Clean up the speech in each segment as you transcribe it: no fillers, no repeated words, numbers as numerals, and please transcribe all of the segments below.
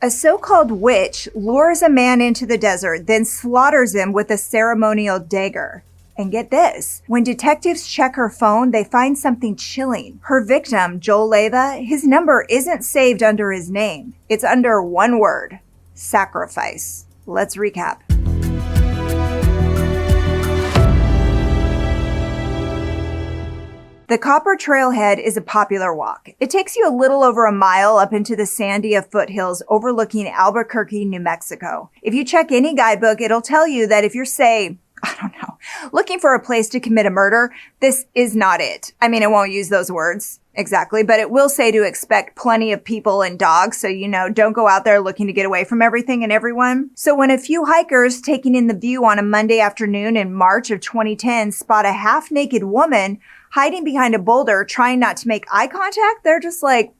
A so-called witch lures a man into the desert, then slaughters him with a ceremonial dagger. And get this, when detectives check her phone, they find something chilling. Her victim, Joel Leva, his number isn't saved under his name. It's under one word: sacrifice. Let's recap. The Copper Trailhead is a popular walk. It takes you a little over a mile up into the Sandia foothills overlooking Albuquerque, New Mexico. If you check any guidebook, it'll tell you that if you're, say, looking for a place to commit a murder, this is not it. I mean, it won't use those words exactly, but it will say to expect plenty of people and dogs, so don't go out there looking to get away from everything and everyone. So when a few hikers taking in the view on a Monday afternoon in March of 2010 spot a half-naked woman hiding behind a boulder trying not to make eye contact, they're just like,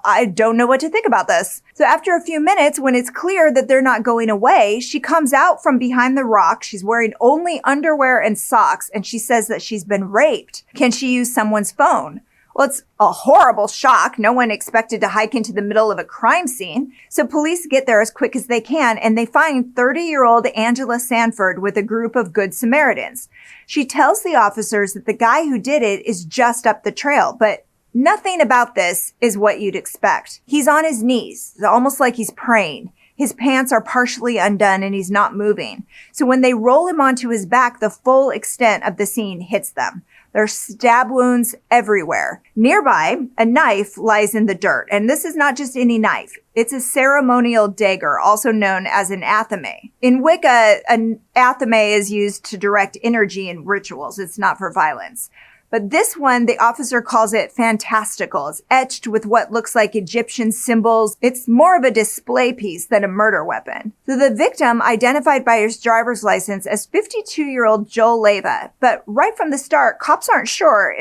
I don't know what to think about this. So after a few minutes, when it's clear that they're not going away, she comes out from behind the rock. She's wearing only underwear and socks, and she says that she's been raped. Can she use someone's phone? Well, it's a horrible shock. No one expected to hike into the middle of a crime scene. So police get there as quick as they can, and they find 30-year-old Angela Sanford with a group of Good Samaritans. She tells the officers that the guy who did it is just up the trail, but nothing about this is what you'd expect. He's on his knees, almost like he's praying. His pants are partially undone and he's not moving. So when they roll him onto his back, the full extent of the scene hits them. There's stab wounds everywhere. Nearby, a knife lies in the dirt. And this is not just any knife. It's a ceremonial dagger, also known as an athame. In Wicca, an athame is used to direct energy in rituals. It's not for violence. But this one, the officer calls it fantastical. It's etched with what looks like Egyptian symbols. It's more of a display piece than a murder weapon. So the victim identified by his driver's license as 52-year-old Joel Leva. But right from the start, cops aren't sure,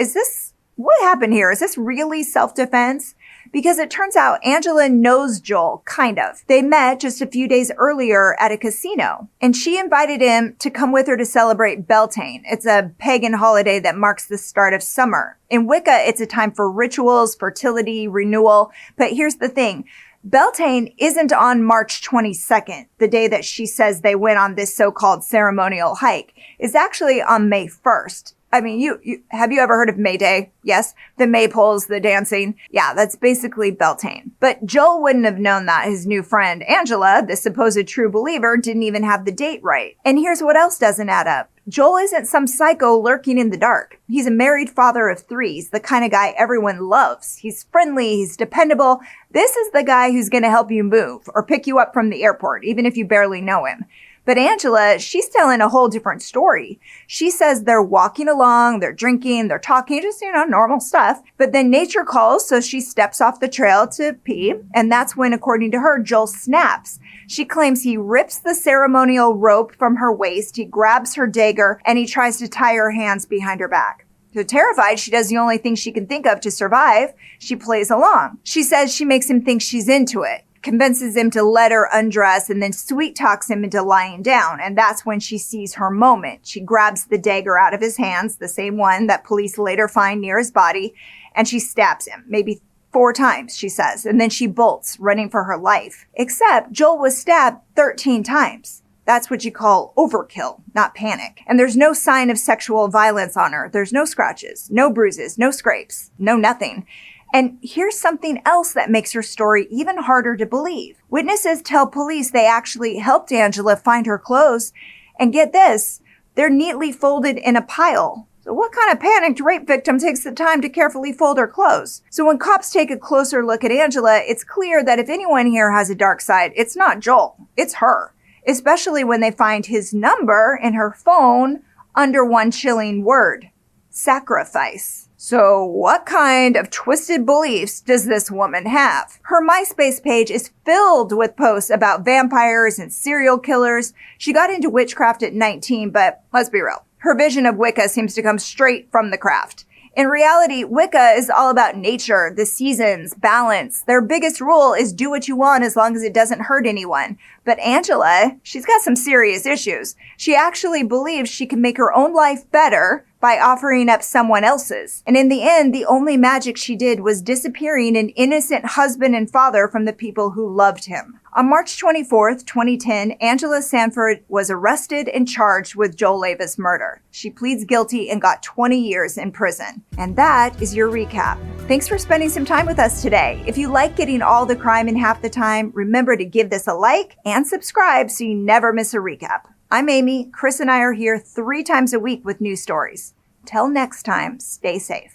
what happened here? Is this really self-defense? Because it turns out Angela knows Joel, kind of. They met just a few days earlier at a casino, and she invited him to come with her to celebrate Beltane. It's a pagan holiday that marks the start of summer. In Wicca, it's a time for rituals, fertility, renewal. But here's the thing. Beltane isn't on March 22nd, the day that she says they went on this so-called ceremonial hike. It's actually on May 1st. I mean, have you ever heard of May Day? Yes. The maypoles, the dancing. Yeah, that's basically Beltane. But Joel wouldn't have known that. His new friend, Angela, the supposed true believer, didn't even have the date right. And here's what else doesn't add up. Joel isn't some psycho lurking in the dark. He's a married father of 3. He's the kind of guy everyone loves. He's friendly. He's dependable. This is the guy who's going to help you move or pick you up from the airport, even if you barely know him. But Angela, she's telling a whole different story. She says they're walking along, they're drinking, they're talking, just, normal stuff. But then nature calls, so she steps off the trail to pee. And that's when, according to her, Joel snaps. She claims he rips the ceremonial rope from her waist, he grabs her dagger, and he tries to tie her hands behind her back. So terrified, she does the only thing she can think of to survive. She plays along. She says she makes him think she's into it, convinces him to let her undress, and then sweet talks him into lying down. And that's when she sees her moment. She grabs the dagger out of his hands, the same one that police later find near his body, and she stabs him, maybe 4 times, she says. And then she bolts, running for her life. Except Joel was stabbed 13 times. That's what you call overkill, not panic. And there's no sign of sexual violence on her. There's no scratches, no bruises, no scrapes, no nothing. And here's something else that makes her story even harder to believe. Witnesses tell police they actually helped Angela find her clothes. And get this, they're neatly folded in a pile. So what kind of panicked rape victim takes the time to carefully fold her clothes? So when cops take a closer look at Angela, it's clear that if anyone here has a dark side, it's not Joel, it's her. Especially when they find his number in her phone under one chilling word: sacrifice. So what kind of twisted beliefs does this woman have? Her MySpace page is filled with posts about vampires and serial killers. She got into witchcraft at 19, but let's be real. Her vision of Wicca seems to come straight from the craft. In reality, Wicca is all about nature, the seasons, balance. Their biggest rule is do what you want as long as it doesn't hurt anyone. But Angela, she's got some serious issues. She actually believes she can make her own life better by offering up someone else's. And in the end, the only magic she did was disappearing an innocent husband and father from the people who loved him. On March 24th, 2010, Angela Sanford was arrested and charged with Joel Leva's murder. She pleads guilty and got 20 years in prison. And that is your recap. Thanks for spending some time with us today. If you like getting all the crime in half the time, remember to give this a like and subscribe so you never miss a recap. I'm Amy. Chris and I are here 3 times a week with new stories. Till next time, stay safe.